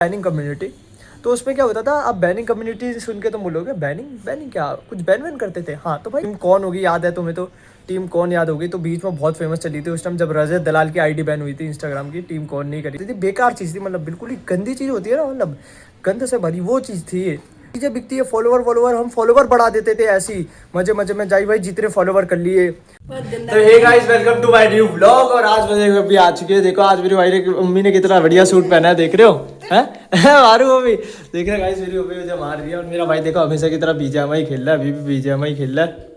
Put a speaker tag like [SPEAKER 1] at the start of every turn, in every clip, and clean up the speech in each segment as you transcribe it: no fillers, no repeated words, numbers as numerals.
[SPEAKER 1] Banning community. तो उसमें क्या होता था, अब बैनिंग कम्युनिटी सुन के तुम बोलोगे बैनिंग बैनिंग क्या, कुछ बैन वैन करते थे। हाँ तो भाई टीम कौन होगी, याद है तुम्हें तो टीम कौन याद होगी, तो बीच में बहुत फेमस चली थी उस टाइम जब रजत दलाल की आईडी बैन हुई थी इंस्टाग्राम की। टीम कौन नहीं करी थी, बेकार चीज़ थी, मतलब बिल्कुल ही गंदी चीज़ होती है ना, मतलब गंद से भरी वो चीज़ थी ये। चीज़ें बिकती है, फॉलोवर वॉलोवर, हम फॉलोवर बढ़ा देते थे ऐसी मजे मजे में, जाई भाई जितने फॉलोवर कर लिए। तो hey guys welcome to my new vlog. और आज मेरे अभी आ चुके हैं, देखो आज मेरी भाई ने मम्मी ने कितना बढ़िया सूट पहना है, देख रहे हो हैं मारू मम्मी, देख रहे गाइस मेरी मम्मी मुझे मार दिया। और मेरा भाई देखो हमेशा की तरह बीजेएमआई ही खेल रहा है, अभी भी बीजेएमआई ही खेल रहा है।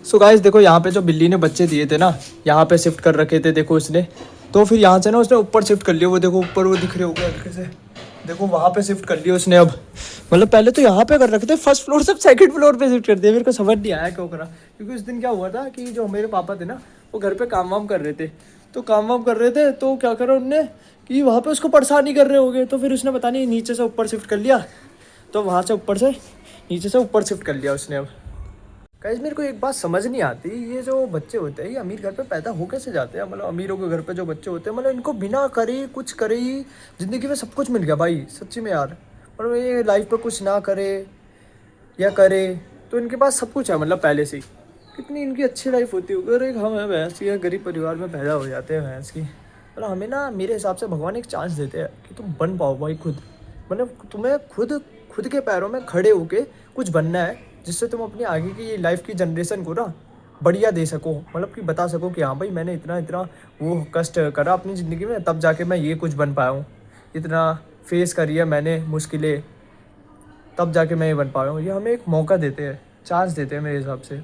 [SPEAKER 1] सो गाइस देखो यहाँ पे जो बिल्ली ने बच्चे दिए थे ना, यहाँ पे शिफ्ट कर रखे थे देखो उसने, तो फिर यहाँ से ना उसने ऊपर शिफ्ट कर लिया। वो देखो ऊपर वो दिख रहे होंगे हल्के से, देखो वहाँ पे शिफ्ट कर लिया उसने। अब मतलब पहले तो यहाँ पे कर रखे थे फर्स्ट फ्लोर से, सेकंड फ्लोर पे शिफ्ट कर दिया। मेरे को समझ नहीं आया क्यों करा, क्योंकि उस दिन क्या हुआ था कि जो मेरे पापा थे ना वो घर पे काम वाम कर रहे थे, तो काम वाम कर रहे थे तो क्या करा उनने कि वहाँ पे उसको परेशानी कर रहे होंगे, तो फिर उसने पता नहीं नीचे से ऊपर शिफ्ट कर लिया, तो वहाँ से ऊपर से नीचे से ऊपर शिफ्ट कर लिया उसने। अब गाइस मेरे को एक बात समझ नहीं आती, ये जो बच्चे होते हैं ये अमीर घर पे पैदा हो कैसे जाते हैं। मतलब अमीरों के घर पे जो बच्चे होते हैं, मतलब इनको बिना करे कुछ करे ही ज़िंदगी में सब कुछ मिल गया भाई, सच्ची में यार। मतलब ये लाइफ पे कुछ ना करे या करे तो इनके पास सब कुछ है, मतलब पहले से ही कितनी इनकी अच्छी लाइफ होती होगी। और एक हम है भैंस या गरीब परिवार में पैदा हो जाते हैं भैंस की। मतलब हमें ना मेरे हिसाब से भगवान एक चांस देते हैं कि तुम बन पाओ भाई खुद, मतलब तुम्हें खुद के पैरों में खड़े होके कुछ बनना है, जिससे तुम अपनी आगे की लाइफ की जनरेशन को ना बढ़िया दे सको। मतलब कि बता सको कि हाँ भाई मैंने इतना इतना वो कष्ट करा अपनी ज़िंदगी में, तब जाके मैं ये कुछ बन पाया हूँ, इतना फेस करी है मैंने मुश्किलें, तब जाके मैं ये बन पाया हूँ। ये हमें एक मौका देते हैं, चांस देते हैं मेरे हिसाब से।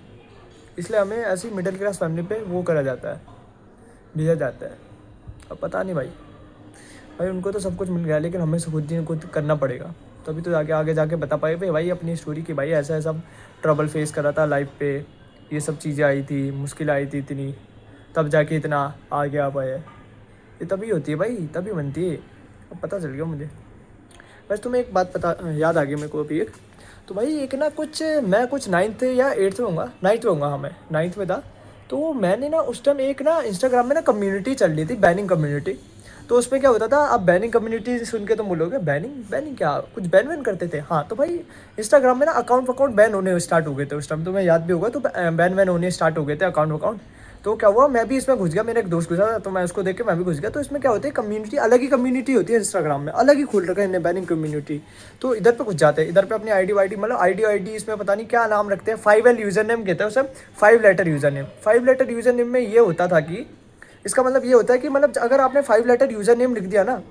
[SPEAKER 1] इसलिए हमें ऐसी मिडिल क्लास फैमिली पे वो करा जाता है, भेजा जाता है। अब पता नहीं भाई, उनको तो सब कुछ मिल गया, लेकिन हमें खुद करना पड़ेगा, तभी तो जाके आगे जाके बता पाए भाई अपनी स्टोरी की, भाई ऐसा ऐसा ट्रबल फेस करा था लाइफ पे, ये सब चीज़ें आई थी, मुश्किल आई थी इतनी, तब जाके इतना आगे आ पाए। ये तभी होती है भाई, तभी बनती है। अब पता चल गया मुझे। बस तुम्हें एक बात पता याद आ गई मेरे को अभी एक, तो भाई एक ना कुछ मैं कुछ 9th या 8th में होऊंगा, 9th में होऊंगा, हाँ मैं 9th में था। तो मैंने ना उस टाइम एक ना इंस्टाग्राम में ना कम्युनिटी चल रही थी, बैनिंग कम्युनिटी। तो उसमें क्या होता था, अब बैनिंग कम्युनिटी सुन के तुम बोलोगे बैनिंग बैनिंग क्या, कुछ बैन वैन करते थे। हाँ तो भाई इंस्टाग्राम में ना अकाउंट बैन होने स्टार्ट हो गए थे उस टाइम, तुम्हें याद भी होगा। तो बैन वैन होने स्टार्ट हो गए थे अकाउंट। तो क्या हुआ, मैं भी इसमें घुस गया, मेरा एक दोस्त घुसा था तो मैं उसको देख के मैं भी घुस गया। तो इसमें क्या होता है, कम्युनिटी अलग ही कम्युनिटी होती है इंस्टाग्राम में, अलग ही खोल रखा है इन्हें बैनिंग कम्युनिटी। तो इधर पे घुस जाते हैं, इधर पे अपनी आईडी वाईडी, मतलब आईडी इसमें पता नहीं क्या नाम रखते हैं, 5L यूजर नेम कहते हैं उसे, 5 letter user name. 5 letter user name में ये होता था कि इसका मतलब ये होता है कि मतलब अगर आपने 5 लेटर यूजर नेम लिख दिया ना,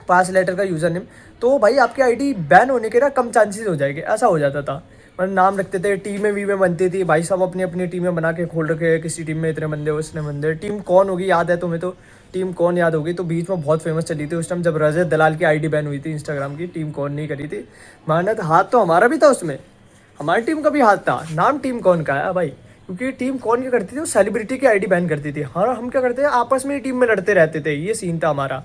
[SPEAKER 1] 5 लेटर का यूजर नेम, तो भाई आपकी आईडी बैन होने के ना कम चांसेस हो जाएंगे, ऐसा हो जाता था। मतलब नाम रखते थे, टीमें वीमें बनती थी, भाई साहब अपनी अपनी टीमें बना के खोल रखे हैं, किसी टीम में इतने बंदे उसने बंदे, टीम कौन होगी याद है तुम्हें तो टीम कौन याद होगी। तो बीच में बहुत फेमस चली थी उस टाइम जब रजत दलाल की आईडी बैन हुई थी इंस्टाग्राम की, टीम कौन नहीं करी थी। माना था हाथ तो हमारा भी था उसमें, हमारी टीम का भी हाथ था, नाम टीम कौन का है भाई, क्योंकि टीम कौन क्या करती थी, वो सेलिब्रिटी की आईडी बैन करती थी। हाँ हम क्या करते थे, आपस में ही टीम में लड़ते रहते थे, ये सीन था हमारा।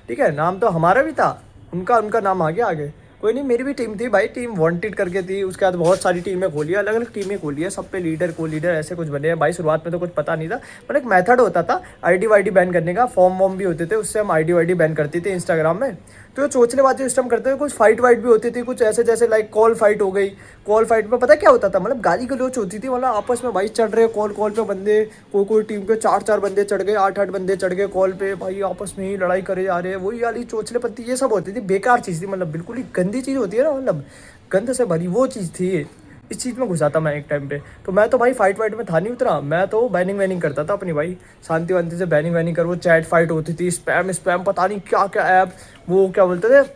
[SPEAKER 1] ठीक है, नाम तो हमारा भी था, उनका उनका नाम आ गया आगे। कोई नहीं, मेरी भी टीम थी भाई, टीम वांटेड करके थी। उसके बाद बहुत सारी टीमें खोली, अलग अलग टीमें खोली है, सब पे लीडर को लीडर ऐसे कुछ बने हैं भाई। शुरुआत में तो कुछ पता नहीं था, पर एक मेथड होता था आईडी वाईडी बैन करने का, फॉर्म वॉर्म भी होते थे, उससे हम आईडी वाईडी बैन करते थे इंस्टाग्राम में। तो चोचले बातें उस टाइम करते थे, कुछ फाइट वाइट भी होती थी, कुछ ऐसे जैसे लाइक कॉल फाइट हो गई। कॉल फाइट में पता क्या होता था, मतलब गाली गलौच होती थी, मतलब आपस में भाई चढ़ रहे कॉल पे बंदे, कोई टीम पे 4 बंदे चढ़ गए, 8 बंदे चढ़ गए कॉल पे, भाई आपस में ही लड़ाई करे जा रहे हैं, वही वाली चोचले पत्ती ये सब होती थी, बेकार चीज़ थी, मतलब बिल्कुल ही गंदी चीज़ होती है ना, मतलब गंद से भरी वो चीज़ थी ये। इस चीज़ में घुसा था मैं एक टाइम पे। तो मैं तो भाई फाइट वाइट में था नहीं उतरा, मैं तो बैनिंग वैनिंग करता था अपनी भाई, शांति वांति से बैनिंग वैनिंग कर। वो चैट फाइट होती थी, स्पैम पता नहीं क्या क्या ऐप, वो क्या बोलते थे,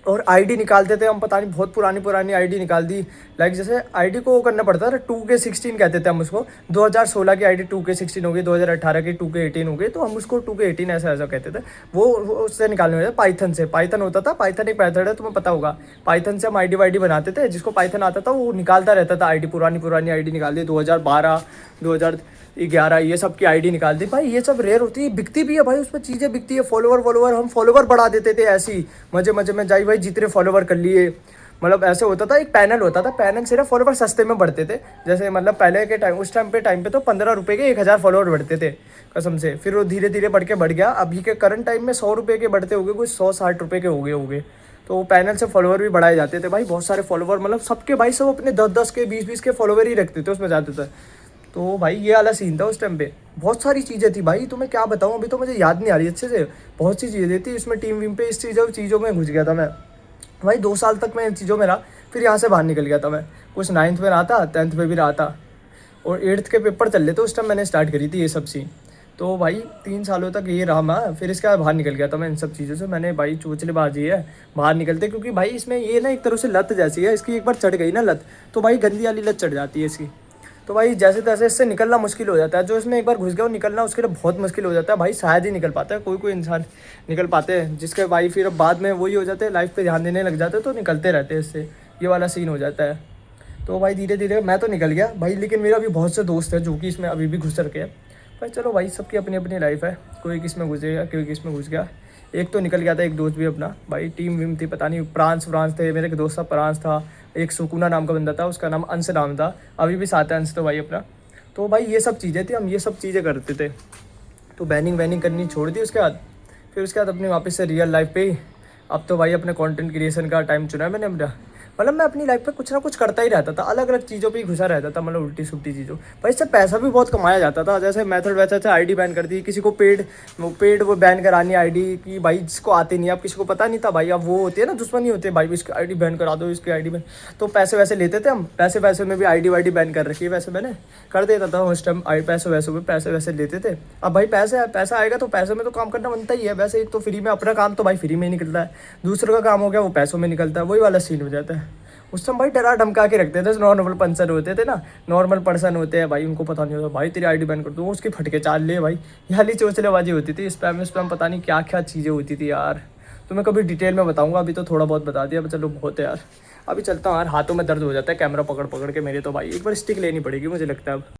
[SPEAKER 1] और आईडी निकालते थे हम, पता नहीं बहुत पुरानी आईडी निकाल दी। लाइक जैसे आईडी को करना पड़ता था, 2K16 कहते थे हम उसको। 2016 की आईडी 2K16 हो गई, 2018 की 2K18 हो गई, तो हम उसको 2K18 ऐसा ऐसा कहते थे। वो उससे निकालने में पाइथन से, पाइथन होता था, पाइथन एक मेथड है तुम्हें पता होगा, पाइथन से हम आईडी वाईडी बनाते थे। जिसको पाइथन आता था वो निकालता रहता था आईडी, पुरानी आईडी निकाल दी, 2012 2011 ये सब की आईडी निकाल दी भाई। ये सब रेयर होती है, बिकती भी है भाई, उसमें चीज़ें बिकती है, फॉलोवर हम फॉलोवर बढ़ा देते थे ऐसी मजे मजे में, जाई भाई जितने फॉलोवर कर लिए। मतलब ऐसे होता था, एक पैनल होता था, पैनल से ना फॉलोवर सस्ते में बढ़ते थे। जैसे मतलब पहले के टाइम, उस टाइम पे तो 15 रुपये के 1000 फॉलोवर बढ़ते थे। कसम से। फिर वो धीरे धीरे बढ़ गया, अभी के करंट टाइम में 100 रुपये के बढ़ते हो गए, कुछ 160 रुपये के हो गए। तो पैनल से फॉलोवर भी बढ़ाए जाते थे भाई, बहुत सारे फॉलोवर, मतलब सबके भाई सब अपने 10-10 के 20-20 के फॉलोवर ही रखते थे उसमें ज़्यादातर। तो भाई ये वाला सीन था उस टाइम पे। बहुत सारी चीज़ें थी भाई, तुम्हें क्या बताऊँ, अभी तो मुझे याद नहीं आ रही अच्छे से। बहुत सी चीज़ें थी इसमें, टीम वीम पे, इस चीज़ों में घुस गया था मैं भाई। 2 साल तक मैं इन चीज़ों में रहा, फिर यहाँ से बाहर निकल गया था मैं। कुछ 9th में रहा था, 10th में भी रहा था, और 8th के पेपर चल रहे थे उस टाइम मैंने स्टार्ट करी थी ये सब सीन। तो भाई 3 सालों तक ये रहा मैं, फिर इसके बाद बाहर निकल गया था मैं इन सब चीज़ों से। मैंने भाई चोचलेबाजी है बाहर निकलते, क्योंकि भाई इसमें ये ना एक तरह से लत जैसी है इसकी, एक बार चढ़ गई ना लत, तो भाई गंदी वाली लत चढ़ जाती है इसकी। तो भाई जैसे तैसे इससे निकलना मुश्किल हो जाता है, जो इसमें एक बार घुस गया वो निकलना उसके लिए बहुत मुश्किल हो जाता है भाई, शायद ही निकल पाता है, कोई कोई इंसान निकल पाते हैं, जिसके भाई फिर बाद में वही हो जाते हैं, लाइफ पे ध्यान देने लग जाते हैं तो निकलते रहते हैं इससे, ये वाला सीन हो जाता है। तो भाई धीरे धीरे मैं तो निकल गया भाई, लेकिन मेरा भी बहुत से दोस्त है जो कि इसमें अभी भी घुस रखे हैं भाई। चलो भाई सबकी अपनी अपनी लाइफ है, कोई किस में घुसेगा, कोई किस में घुस गया। एक तो निकल गया था एक दोस्त भी अपना भाई, टीम वीम थी पता नहीं, प्रांस थे मेरे एक दोस्त था, प्रांस था, एक सुकूना नाम का बंदा था, उसका नाम अंश नाम था, अभी भी साथ है अंश तो भाई अपना। तो भाई ये सब चीज़ें थी, हम ये सब चीज़ें करते थे। तो बैनिंग वैनिंग करनी छोड़ दी उसके बाद, फिर उसके बाद अपनी वापस से रियल लाइफ पे ही, अब तो भाई अपने कंटेंट क्रिएशन का टाइम चुना है मैंने अपना। मतलब मैं अपनी लाइफ पे कुछ ना कुछ करता ही रहता था, अलग अलग चीज़ों पे ही घुसा रहता था, मतलब उल्टी सुल्टी चीज़ों। भाई इससे पैसा भी बहुत कमाया जाता था, जैसे मेथड वैसे से आईडी बैन कर दी, किसी को पेड वो बैन करानी आईडी की भाई, जिसको आती नहीं, अब किसी को पता नहीं था भाई, अब वो होती है ना दुश्मनी होती है भाई, इसकी आईडी बैन करा दो, इसकी आईडी बैन। तो पैसे वैसे लेते थे हम, पैसे वैसे में भी आईडी वाईडी बैन कर रखी है वैसे मैंने, कर देता था उस टाइम पैसे वैसे में, पैसे वैसे लेते थे। अब भाई पैसा आएगा तो पैसे में तो काम करना बनता ही है, वैसे एक तो फ्री में, अपना काम तो भाई फ्री में ही निकलता है, दूसरों का काम हो गया वो पैसों में निकलता है, वही वाला सीन हो जाता है। उस समय भाई डरा धमका के रखते थे, नॉर्मल पर्सन होते थे ना, नॉर्मल पर्सन होते हैं भाई, उनको पता नहीं होता भाई तेरी आईडी बैन कर दो, उसकी फटके चाल ले भाई, ये हाली चोचलेबाजी होती थी, स्पैम पता नहीं क्या क्या चीज़ें होती थी यार। तो मैं कभी डिटेल में बताऊंगा, अभी तो थोड़ा बहुत बता दिया, चलो बहुत है यार। अभी चलता हूँ यार, हाथों में दर्द हो जाता है कैमरा पकड़ पकड़ के मेरे, तो भाई एक बार स्टिक लेनी पड़ेगी मुझे लगता है अब।